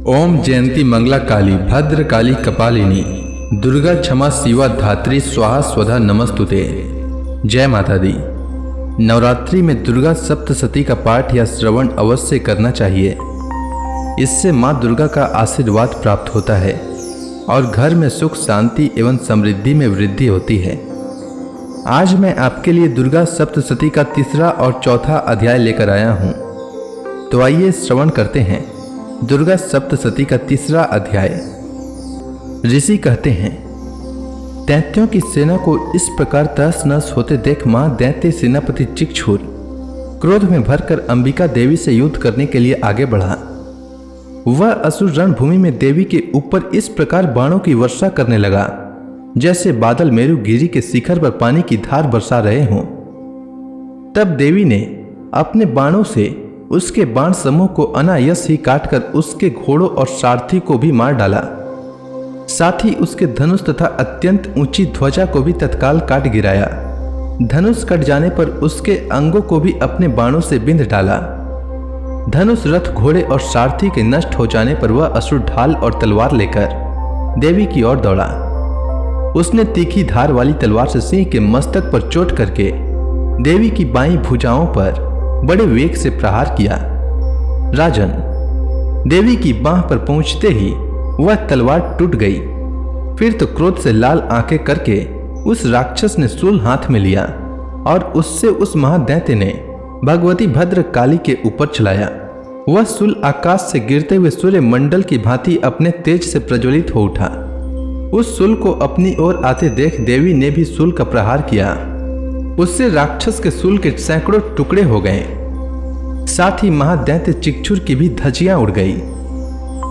ओम जयंती मंगला काली भद्र काली कपालिनी दुर्गा क्षमा शिवा धात्री स्वाहा स्वधा नमस्तुते। जय माता दी। नवरात्रि में दुर्गा सप्तशती का पाठ या श्रवण अवश्य करना चाहिए। इससे माँ दुर्गा का आशीर्वाद प्राप्त होता है और घर में सुख शांति एवं समृद्धि में वृद्धि होती है। आज मैं आपके लिए दुर्गा सप्तशती का तीसरा और चौथा अध्याय लेकर आया हूँ। तो आइए श्रवण करते हैं दुर्गा सप्तशती का तीसरा अध्याय। ऋषि कहते हैं, दैत्यों की सेना को इस प्रकार तहस नहस होते देख मां दैत्य सेनापति चिक्षुर क्रोध में भरकर अंबिका देवी से युद्ध करने के लिए आगे बढ़ा। वह असुर रणभूमि में देवी के ऊपर इस प्रकार बाणों की वर्षा करने लगा जैसे बादल मेरुगिरी के शिखर पर पानी की धार बरसा रहे हों। तब देवी ने अपने बाणों से उसके बाण समूह को अनायास ही काटकर उसके घोड़ों और सारथी को भी मार डाला। साथ ही उसके धनुष तथा अत्यंत ऊंची ध्वजा को भी तत्काल काट गिराया। धनुष कट जाने पर उसके अंगों को भी अपने बाणों से बिंध डाला। धनुष रथ घोड़े और सारथी के नष्ट हो जाने पर वह असुर ढाल और तलवार लेकर देवी की ओर दौड़ा। उसने तीखी धार वाली तलवार से सिंह के मस्तक पर चोट करके देवी की बाईं भुजाओं पर बड़े वेग से प्रहार किया। राजन, देवी की बांह पर पहुंचते ही वह तलवार टूट गई। फिर तो क्रोध से लाल आंखें करके उस राक्षस ने शूल हाथ में लिया और उससे उस महादैत्य ने भगवती भद्र काली के ऊपर चलाया। वह शूल आकाश से गिरते हुए सूर्य मंडल की भांति अपने तेज से प्रज्वलित हो उठा। उस शूल को अपनी ओर आते देख देवी ने भी शूल का प्रहार किया। उससे राक्षस के शूल के सैकड़ों टुकड़े हो गए। साथ ही महादैत्य चिक्षुर की भी धज्जियां उड़ गई।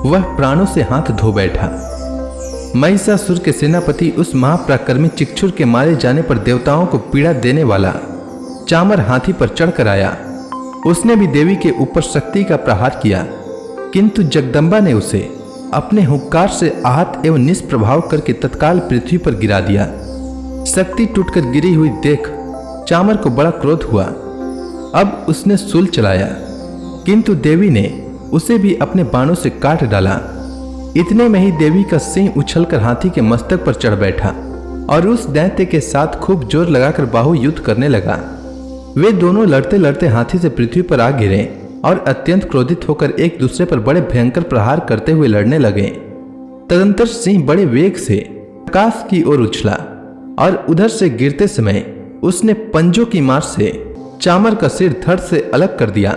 वह प्राणों से हाथ धो बैठा। महिषासुर के सेनापति उस महापराक्रमी चिक्षुर के मारे जाने पर देवताओं को पीड़ा देने वाला चामर हाथी पर चढ़कर आया। उसने भी देवी के ऊपर शक्ति का प्रहार किया, किंतु जगदम्बा ने उसे अपने हुंकार से आहत एवं निष्प्रभाव करके तत्काल पृथ्वी पर गिरा दिया। शक्ति टूटकर गिरी हुई देख चामर को बड़ा क्रोध हुआ। अब उसने शूल चलाया, किंतु देवी ने उसे भी अपने बाणों से काट डाला। इतने में ही देवी का सिंह उछलकर हाथी के मस्तक पर चढ़ बैठा और उस दैत्य के साथ खूब जोर लगाकर बाहु युद्ध करने लगा। वे दोनों लड़ते लड़ते हाथी से पृथ्वी पर आ गिरे और अत्यंत क्रोधित होकर एक दूसरे पर बड़े भयंकर प्रहार करते हुए लड़ने लगे। तदंतर सिंह बड़े वेग से आकाश की ओर उछला और उधर से गिरते समय उसने पंजों की मार से चामर का सिर धड़ से अलग कर दिया।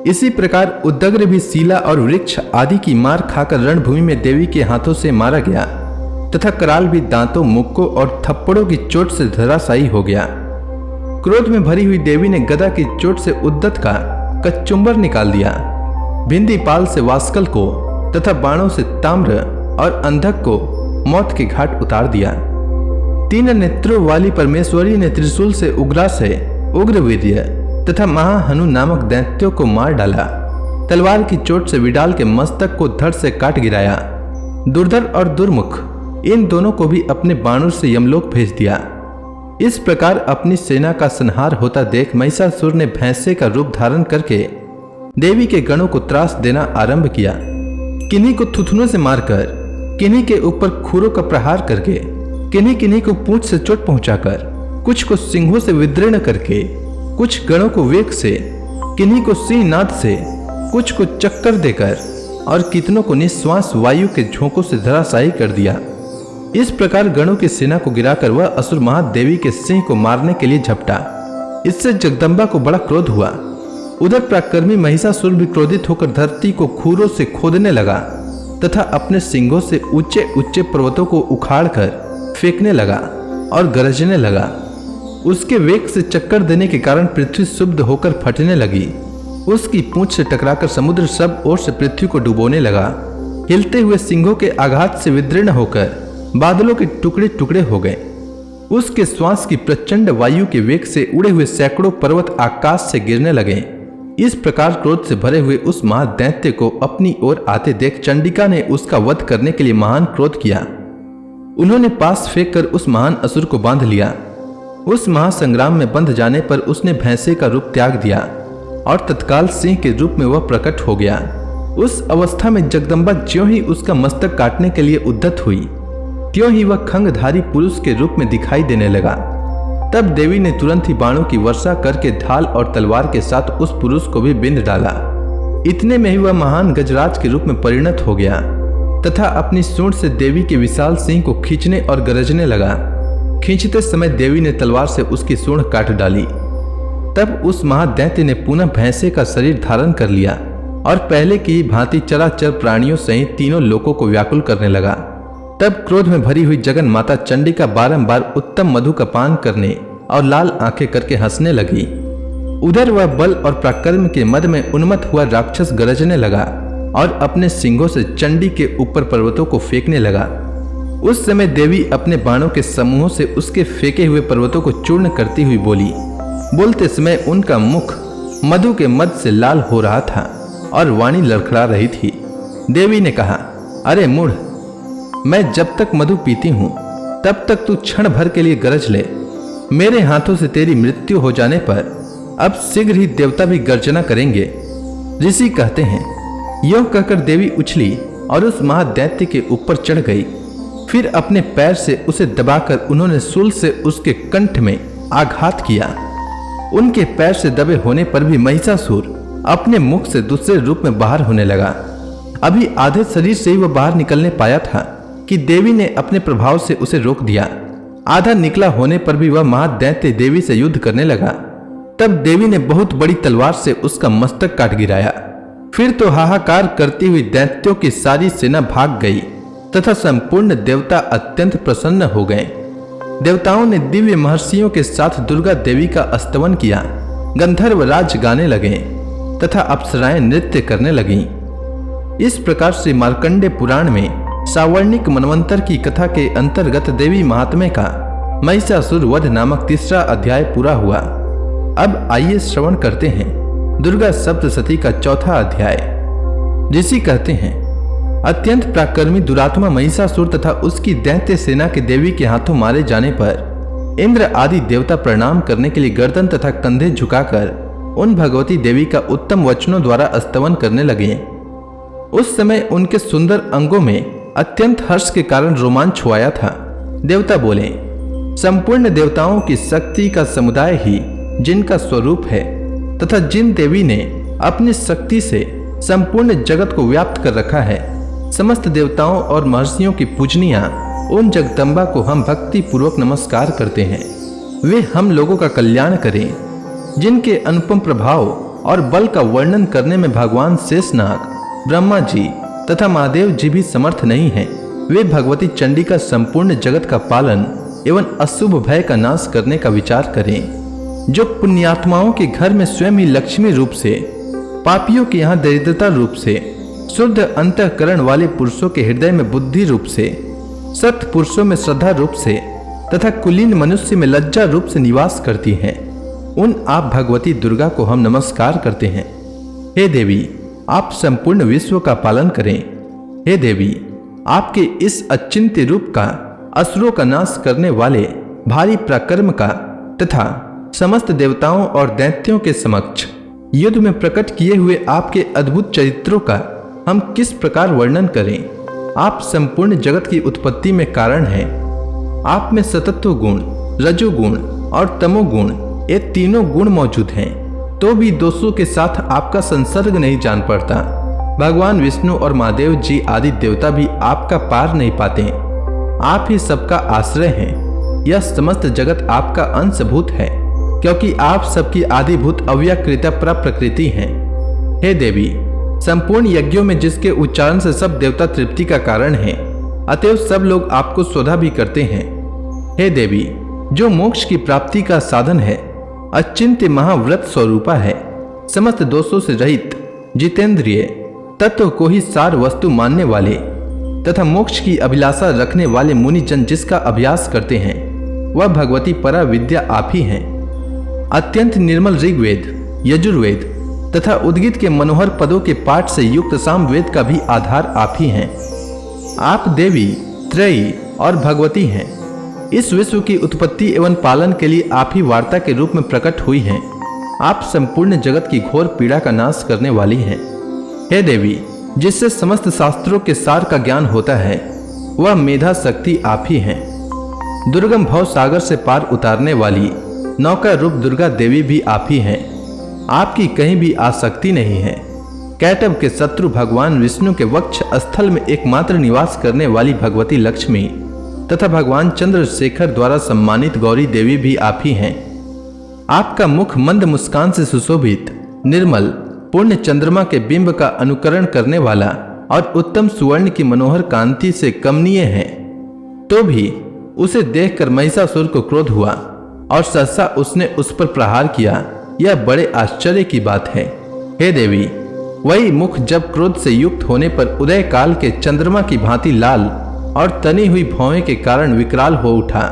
इसी प्रकार उदग्र भी सीला और वृक्ष आदि की मार खाकर रणभूमि में देवी के हाथों से मारा गया तथा कराल भी दांतों, मुक्कों और थप्पड़ों की चोट से धराशायी हो गया। क्रोध में भरी हुई देवी ने गदा की चोट से उद्दत का कचुम्बर निकाल दिया। भिंदी पाल से वास्कल को तथा बाणों से ताम्र और अंधक को मौत के घाट उतार दिया। तीन नेत्रों वाली परमेश्वरी ने त्रिशूल से उग्रा से उग्रवीर्य तथा महाहनु नामक दैत्यों को मार डाला। तलवार की चोट से विडाल के मस्तक को धड़ से काट गिराया। दुर्धर और दुर्मुख इन दोनों को भी अपने बाणों से यमलोक भेज दिया। इस प्रकार अपनी सेना का संहार होता देख महिषासुर ने भैंसे का रूप धारण करके देवी के गणों को त्रास देना आरंभ किया। किन्हीं को थुथुनों से मारकर, किन्हीं के ऊपर खूरों का प्रहार करके, किन्हीं किन्हीं को पूंछ से चोट पहुंचाकर, कुछ को सिंहों से विदीर्ण करके, कुछ गणों को वेग से, किन्हीं को सिंहनाद से, कुछ को चक्कर देकर और कितनों को निश्वास वायु के झोंकों से धराशायी कर दिया। इस प्रकार गणों की सेना को गिराकर वह असुर महादेवी के सिंह को मारने के लिए झपटा। इससे जगदम्बा को बड़ा क्रोध हुआ। उधर पराक्रमी महिषासुर भी क्रोधित होकर धरती को खूरों से खोदने लगा तथा अपने सिंगों से ऊंचे ऊंचे पर्वतों को उखाड़कर फेंकने लगा और गरजने लगा। उसके वेग से चक्कर देने के कारण पृथ्वी शुद्ध होकर फटने लगी। उसकी पूंछ से टकराकर समुद्र सब ओर से पृथ्वी को डुबोने लगा। हिलते हुए सिंहों के आघात से विदीर्ण होकर बादलों के टुकड़े टुकड़े हो गए। उसके श्वास की प्रचंड वायु के वेग से उड़े हुए सैकड़ों पर्वत आकाश से गिरने लगे। इस प्रकार क्रोध से भरे हुए उस महादैत्य को अपनी ओर आते देख चंडिका ने उसका वध करने के लिए महान क्रोध किया। उन्होंने पास फेंक कर उस महान असुर को बांध लिया। उस महासंग्राम में बंध जाने पर उसने भैंसे का रूप त्याग दिया और तत्काल सिंह के रूप में वह प्रकट हो गया। उस अवस्था में जगदम्बा ज्यों ही उसका मस्तक काटने के लिए उद्यत हुई, त्यों ही वह खंगधारी पुरुष के रूप में दिखाई देने लगा। तब देवी ने तुरंत ही बाणों की वर्षा करके ढाल और तलवार के साथ उस पुरुष को भी बिंद डाला। इतने में ही वह महान गजराज के रूप में परिणत हो गया तथा अपनी सूंड से देवी के विशाल सिंह को खींचने और गरजने लगा। खींचते समय देवी ने तलवार से उसकी सूंड काट डाली। तब उस महादैत्य ने पुनः भैंसे का शरीर धारण कर लिया और पहले की भांति चराचर प्राणियों सहित तीनों लोकों को व्याकुल करने लगा। तब क्रोध में भरी हुई जगन माता चंडिका बारंबार उत्तम मधु का पान करने और लाल आंखें करके हंसने लगी। उधर वह बल और पराक्रम के मद में उन्मत्त हुआ राक्षस गरजने लगा और अपने सिंगों से चंडी के ऊपर पर्वतों को फेंकने लगा। उस समय देवी अपने बाणों के समूहों से उसके फेंके हुए पर्वतों को चूर्ण करती हुई बोली। बोलते समय उनका मुख मधु के मद से लाल हो रहा था और वाणी लड़खड़ा रही थी। देवी ने कहा, अरे मूढ़, मैं जब तक मधु पीती हूं तब तक तू क्षण भर के लिए गरज ले। मेरे हाथों से तेरी मृत्यु हो जाने पर अब शीघ्र ही देवता भी गर्जना करेंगे। ऋषि कहते हैं, यों कहकर देवी उछली और उस महादैत्य के ऊपर चढ़ गई। फिर अपने पैर से उसे दबाकर उन्होंने शूल से उसके कंठ में आघात किया। उनके पैर से दबे होने पर भी महिषासुर अपने मुख से दूसरे रूप में बाहर होने लगा। अभी आधे शरीर से ही वह बाहर निकलने पाया था कि देवी ने अपने प्रभाव से उसे रोक दिया। आधा निकला होने पर भी वह महादैत्य देवी से युद्ध करने लगा। तब देवी ने बहुत बड़ी तलवार से उसका मस्तक काट गिराया। फिर तो हाहाकार करती हुई दैत्यों की सारी सेना भाग गई तथा संपूर्ण देवता अत्यंत प्रसन्न हो गए। देवताओं ने दिव्य महर्षियों के साथ दुर्गा देवी का स्तवन किया। गंधर्व राज गाने लगे तथा अप्सराएं नृत्य करने लगीं। इस प्रकार से मार्कंडे पुराण में सावर्णिक मनवंतर की कथा के अंतर्गत देवी महात्म्य का महिषासुर वध नामक तीसरा अध्याय पूरा हुआ। अब आइए श्रवण करते हैं दुर्गा सप्तशती का चौथा अध्याय। ऋषि कहते हैं, अत्यंत पराक्रमी दुरात्मा महिषासुर तथा उसकी दैत्य सेना के देवी के हाथों मारे जाने पर इंद्र आदि देवता प्रणाम करने के लिए गर्दन तथा कंधे झुकाकर उन भगवती देवी का उत्तम वचनों द्वारा स्तवन करने लगे। उस समय उनके सुंदर अंगों में अत्यंत हर्ष के कारण रोमांच छुआया था। देवता बोले, संपूर्ण देवताओं की शक्ति का समुदाय ही जिनका स्वरूप है तथा जिन देवी ने अपनी शक्ति से संपूर्ण जगत को व्याप्त कर रखा है, समस्त देवताओं और महर्षियों की पूजनिया उन जगदम्बा को हम भक्ति पूर्वक नमस्कार करते हैं। वे हम लोगों का कल्याण करें। जिनके अनुपम प्रभाव और बल का वर्णन करने में भगवान शेषनाग, ब्रह्मा जी तथा महादेव जी भी समर्थ नहीं हैं। वे भगवती चंडी का संपूर्ण जगत का पालन एवं अशुभ भय का नाश करने का विचार करें। जो पुण्यात्माओं के घर में स्वयं ही लक्ष्मी रूप से, पापियों के यहाँ दरिद्रता रूप से, शुद्ध अंतःकरण वाले पुरुषों के हृदय में बुद्धि रूप से, सत पुरुषों में श्रद्धा रूप से तथा कुलीन मनुष्य में लज्जा रूप से निवास करती हैं, उन आप भगवती दुर्गा को हम नमस्कार करते हैं। हे देवी, आप संपूर्ण विश्व का पालन करें। हे देवी, आपके इस अचिंत्य रूप का, असुरों का नाश करने वाले भारी पराक्रम का तथा समस्त देवताओं और दैत्यों के समक्ष युद्ध में प्रकट किए हुए आपके अद्भुत चरित्रों का हम किस प्रकार वर्णन करें। आप संपूर्ण जगत की उत्पत्ति में कारण हैं। आप में सतत्व गुण, रजोगुण और तमोगुण, ये तीनों गुण मौजूद हैं, तो भी दोषों के साथ आपका संसर्ग नहीं जान पड़ता। भगवान विष्णु और महादेव जी आदि देवता भी आपका पार नहीं पाते। आप ही सबका आश्रय हैं। यह समस्त जगत आपका अंशभूत है, क्योंकि आप सबकी आदिभूत अव्याकृत प्रकृति हैं। हे देवी, संपूर्ण यज्ञों में जिसके उच्चारण से सब देवता तृप्ति का कारण है, अतएव सब लोग आपको स्वधा भी करते हैं। हे देवी, जो मोक्ष की प्राप्ति का साधन है, अचिंत्य महाव्रत स्वरूपा है, समस्त दोषों से रहित, जितेंद्रिय, तत्व को ही सार वस्तु मानने वाले तथा मोक्ष की अभिलाषा रखने वाले मुनिजन जिसका अभ्यास करते हैं, वह भगवती परा विद्या आप ही हैं। अत्यंत निर्मल ऋग्वेद, यजुर्वेद तथा उद्गीत के मनोहर पदों के पाठ से युक्त सामवेद का भी आधार आप ही हैं। आप देवी, त्रयी और भगवती हैं। इस विश्व की उत्पत्ति एवं पालन के लिए आप ही वार्ता के रूप में प्रकट हुई हैं। आप संपूर्ण जगत की घोर पीड़ा का नाश करने वाली हैं। हे देवी, जिससे समस्त शास्त्रों के सार का ज्ञान होता है, वह मेधा शक्ति आप ही हैं। दुर्गम भव सागर से पार उतारने वाली नौका रूप दुर्गा देवी भी आप ही हैं। आपकी कहीं भी आसक्ति नहीं है। कैटभ के शत्रु भगवान विष्णु के वक्ष स्थल में एकमात्र निवास करने वाली भगवती लक्ष्मी तथा भगवान चंद्रशेखर द्वारा सम्मानित गौरी देवी भी आप ही हैं। आपका मुख मंद मुस्कान से सुशोभित, निर्मल, पूर्ण चंद्रमा के बिंब का अनुकरण करने वाला और उत्तम सुवर्ण की मनोहर कांति से कमनीय है। तो भी उसे देखकर महिषासुर को क्रोध हुआ और सहसा उसने उस पर प्रहार किया। यह बड़े आश्चर्य की बात है। हे देवी, वही मुख जब क्रोध से युक्त होने पर उदय काल के चंद्रमा की भांति लाल और तनी हुई भौवें के कारण विकराल हो उठा,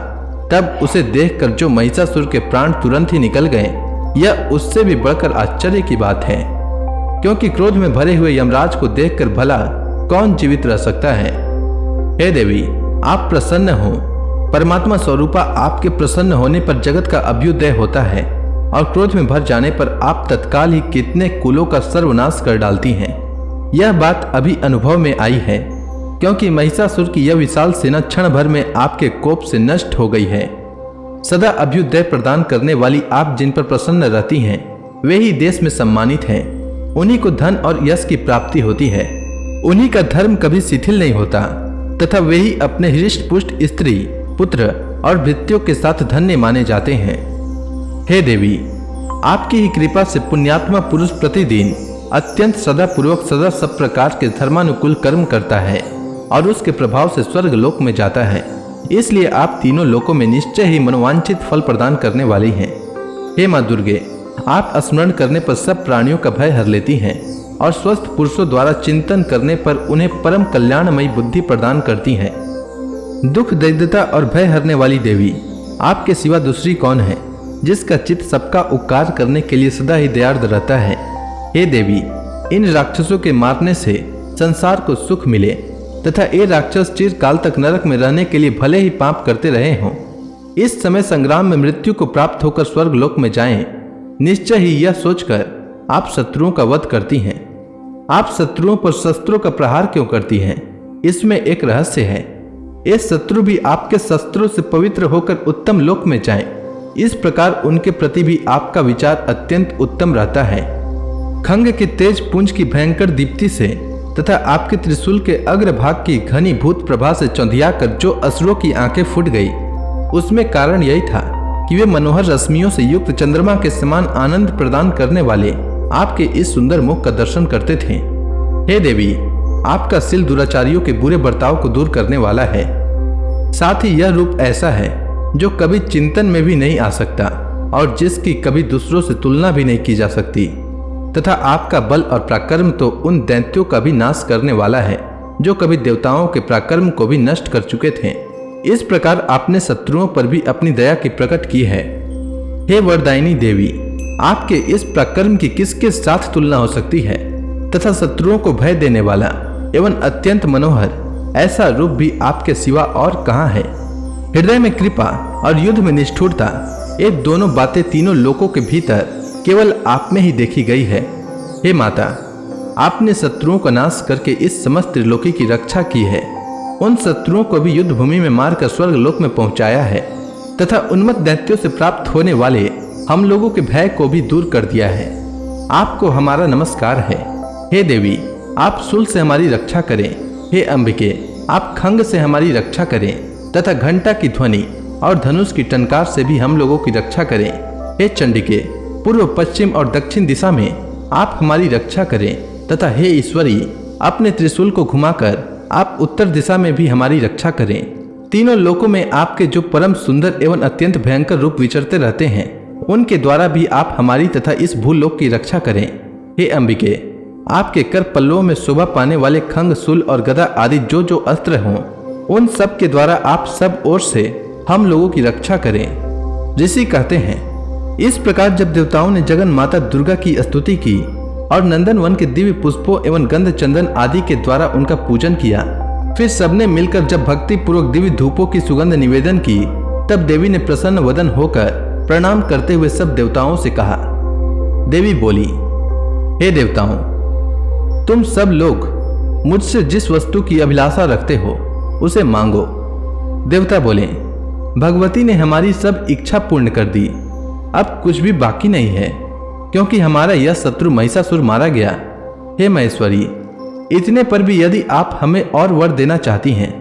तब उसे देखकर जो महिषासुर के प्राण तुरंत ही निकल गए, यह उससे भी बढ़कर आश्चर्य की बात है। क्योंकि क्रोध में भरे हुए यमराज को देखकर भला कौन जीवित रह सकता है। हे देवी, आप प्रसन्न हो। परमात्मा स्वरूपा आपके प्रसन्न होने पर जगत का अभ्युदय होता है और क्रोध में भर जाने पर आप तत्काल ही कितने कुलों का सर्वनाश कर डालती हैं। यह बात अभी अनुभव में आई है, क्योंकि महिषासुर की यह विशाल सेना क्षण भर में आपके कोप से नष्ट हो गई है। सदा अभ्युदय प्रदान करने वाली आप जिन पर प्रसन्न रहती हैं, वे ही देश में सम्मानित हैं। उन्हीं को धन और यश की प्राप्ति होती है। उन्हीं का धर्म कभी शिथिल नहीं होता तथा वे ही अपने हृष्ट पुष्ट स्त्री, पुत्र और भृत्यों के साथ धन्य माने जाते हैं। हे देवी, आपकी ही कृपा से पुण्यात्मा पुरुष प्रतिदिन अत्यंत सदापूर्वक सदा सब प्रकार के धर्मानुकूल कर्म करता है और उसके प्रभाव से स्वर्ग लोक में जाता है। इसलिए आप तीनों लोकों में निश्चय ही मनोवांछित फल प्रदान करने वाली हैं। हे माँ दुर्गे, आप स्मरण करने पर सब प्राणियों का भय हर लेती हैं और स्वस्थ पुरुषों द्वारा चिंतन करने पर उन्हें परम कल्याणमयी बुद्धि प्रदान करती हैं। दुख, दरिद्रता और भय हरने वाली देवी, आपके सिवा दूसरी कौन है जिसका चित्त सबका उपकार करने के लिए सदा ही दयार्द रहता है। हे देवी, इन राक्षसों के मारने से संसार को सुख मिले तथा ये राक्षस चिरकाल तक नरक में रहने के लिए भले ही पाप करते रहे हों, इस समय संग्राम में मृत्यु को प्राप्त होकर स्वर्ग लोक में जाएं, निश्चय ही यह सोचकर आप शत्रुओं का वध करती हैं। आप शत्रुओं पर शस्त्रों का प्रहार क्यों करती हैं? इसमें एक रहस्य है। ये शत्रु भी आपके शस्त्रों से पवित्र होकर उत्तम लोक में जाएं, इस प्रकार उनके प्रति भी आपका विचार अत्यंत उत्तम रहता है। खंग के तेज पुंज की भयंकर दीप्ति से तथा आपके त्रिशूल के अग्रभाग की घनीभूत प्रभा से चौंधियाकर जो असुरों की आंखें फूट गई, उसमें कारण यही था कि वे मनोहर रश्मियों से युक्त चंद्रमा के समान आनंद प्रदान करने वाले आपके इस सुंदर मुख का दर्शन करते थे। हे देवी, आपका सिल दुराचारियों के बुरे बर्ताव को दूर करने वाला है। साथ ही यह रूप ऐसा है जो कभी चिंतन में भी नहीं आ सकता और जिसकी कभी दूसरों से तुलना भी नहीं की जा सकती, तथा आपका बल और पराक्रम तो उन दैत्यों का भी नाश करने वाला है जो कभी देवताओं के पराक्रम को भी नष्ट कर चुके थे। इस प्रकार आपने शत्रुओं पर भी अपनी दया की प्रकट की है। हे वरदायिनी देवी, आपके इस पराक्रम की किसके साथ तुलना हो सकती है तथा शत्रुओं को भय देने वाला एवं अत्यंत मनोहर ऐसा रूप भी आपके सिवा और कहाँ है। हृदय में कृपा और युद्ध में निष्ठुरता, ये दोनों बातें तीनों लोकों के भीतर केवल आप में ही देखी गई है। हे माता, आपने शत्रुओं का नाश करके इस समस्त त्रिलोकी की रक्षा की है। उन शत्रुओं को भी युद्ध भूमि में मारकर स्वर्ग लोक में पहुंचाया है तथा उन्मत्त दैत्यों से प्राप्त होने वाले हम लोगों के भय को भी दूर कर दिया है। आपको हमारा नमस्कार है। हे देवी, आप शूल से हमारी रक्षा करें। हे अंबिके, आप खंग से हमारी रक्षा करें तथा घंटा की ध्वनि और धनुष की टंकार से भी हम लोगों की रक्षा करें। हे चंडिके, पूर्व, पश्चिम और दक्षिण दिशा में आप हमारी रक्षा करें तथा हे ईश्वरी, अपने त्रिशूल को घुमाकर आप उत्तर दिशा में भी हमारी रक्षा करें। तीनों लोकों में आपके जो परम सुंदर एवं अत्यंत भयंकर रूप विचरते रहते हैं, उनके द्वारा भी आप हमारी तथा इस भूलोक की रक्षा करें। हे अंबिके, आपके कर पल्लवों में शोभा पाने वाले खंग, शूल और गदा आदि जो जो अस्त्र हों, उन सब के द्वारा आप सब ओर से हम लोगों की रक्षा करें। ऋषि कहते हैं, इस प्रकार जब देवताओं ने जगन माता दुर्गा की स्तुति की और नंदन वन के दिव्य पुष्पों एवं गंध चंदन आदि के द्वारा उनका पूजन किया, फिर सबने मिलकर जब भक्ति पूर्वक दिव्य धूपों की सुगंध निवेदन की, तब देवी ने प्रसन्न वदन होकर प्रणाम करते हुए सब देवताओं से कहा। देवी बोली, हे देवताओं, तुम सब लोग मुझसे जिस वस्तु की अभिलाषा रखते हो उसे मांगो। देवता बोले, भगवती ने हमारी सब इच्छा पूर्ण कर दी, अब कुछ भी बाकी नहीं है, क्योंकि हमारा यह शत्रु महिषासुर मारा गया। हे महेश्वरी, इतने पर भी यदि आप हमें और वर देना चाहती हैं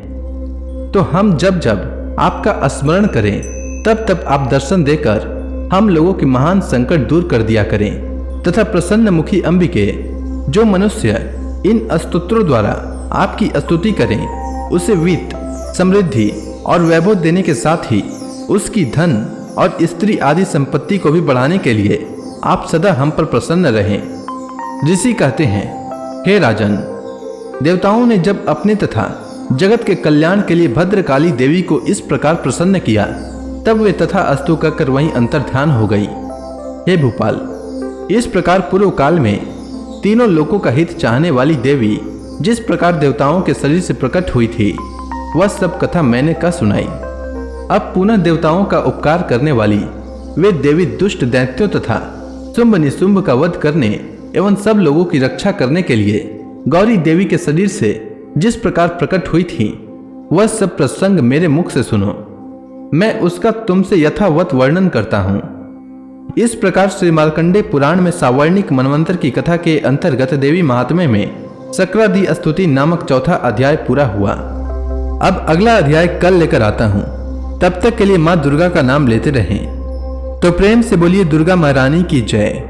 तो हम जब जब आपका स्मरण करें तब तब आप दर्शन देकर हम लोगों की महान संकट दूर कर दिया करें, तथा प्रसन्न मुखी अंबिके, जो मनुष्य इन स्तोत्रों द्वारा आपकी स्तुति करें उसे वित्त, समृद्धि और वैभव देने के साथ ही उसकी धन और स्त्री आदि संपत्ति को भी बढ़ाने के लिए आप सदा हम पर प्रसन्न रहें। ऋषि कहते हैं, हे राजन, देवताओं ने जब अपने तथा जगत के कल्याण के लिए भद्रकाली देवी को इस प्रकार प्रसन्न किया तब वे तथा अस्तु कहकर वहीं अंतर्ध्यान हो गई। हे भूपाल, इस प्रकार पूर्व काल में तीनों लोकों का हित चाहने वाली देवी जिस प्रकार देवताओं के शरीर से प्रकट हुई थी वह सब कथा मैंने कह सुनाई। अब पुनः देवताओं का उपकार करने वाली वे देवी दुष्ट दैत्यों तथा शुंभ निशुंभ का वध करने एवं सब लोगों की रक्षा करने के लिए गौरी देवी के शरीर से जिस प्रकार प्रकट हुई थी वह सब प्रसंग मेरे मुख से सुनो, मैं उसका तुमसे यथावत वर्णन करता हूँ। इस प्रकार श्री मार्कंडेय पुराण में सावर्णिक मनवंतर की कथा के अंतर्गत देवी महात्म्य में शक्रादि स्तुति नामक चौथा अध्याय पूरा हुआ। अब अगला अध्याय कल लेकर आता हूँ, तब तक के लिए माँ दुर्गा का नाम लेते रहें। तो प्रेम से बोलिए दुर्गा महारानी की जय।